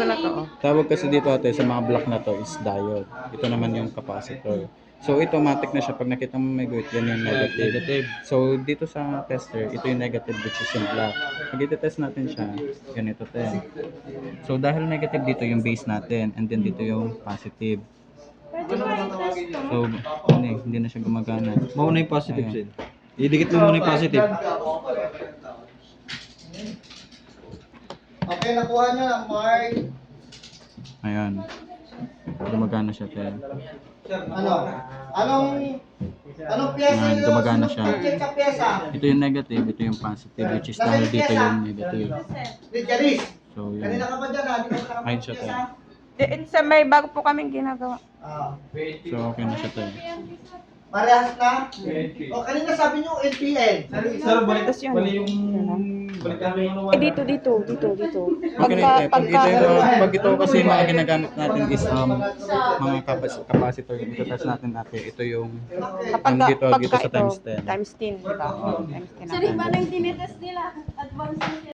Ito na to. Oh. Tawag kasi dito ate sa mga block na to is diode. Ito naman yung capacitor. So ito matik na siya pag nakita mo may guhit, yan yung negative. So dito sa tester, ito yung negative which is yung black. Pag iti-test natin siya, ganito to. So dahil negative dito yung base natin and then dito yung positive. So hindi na siya gumagana. Mauna yung positive side. Idikit mo muna yung positive. Okay, nakuha nyo na, Mark. Ayan. Gumagana siya te. Ano? Anong pyesa Ayan, yun? gumagana siya. Check sa pyesa. Ito yung negative, ito yung positive which is dahil dito yung negative. Charis. So yun. Kanina ka pa dyan, ha? Di ka nakapag Ayun siya te. Sa may bago po kaming ginagawa. So okay na siya te. Parehas na? O, kanina sabi nyo LPN. Sir, balik Tapos yun. yung balik namin yung Dito. Okay na ito. Pag ito kasi mga ginagamit natin is mga capacitor yung ito-test natin natin. Ito yung dito sa times 10. Times 10, di ba? Times 10 Sorry, natin. paano yung tinitest nila? Advance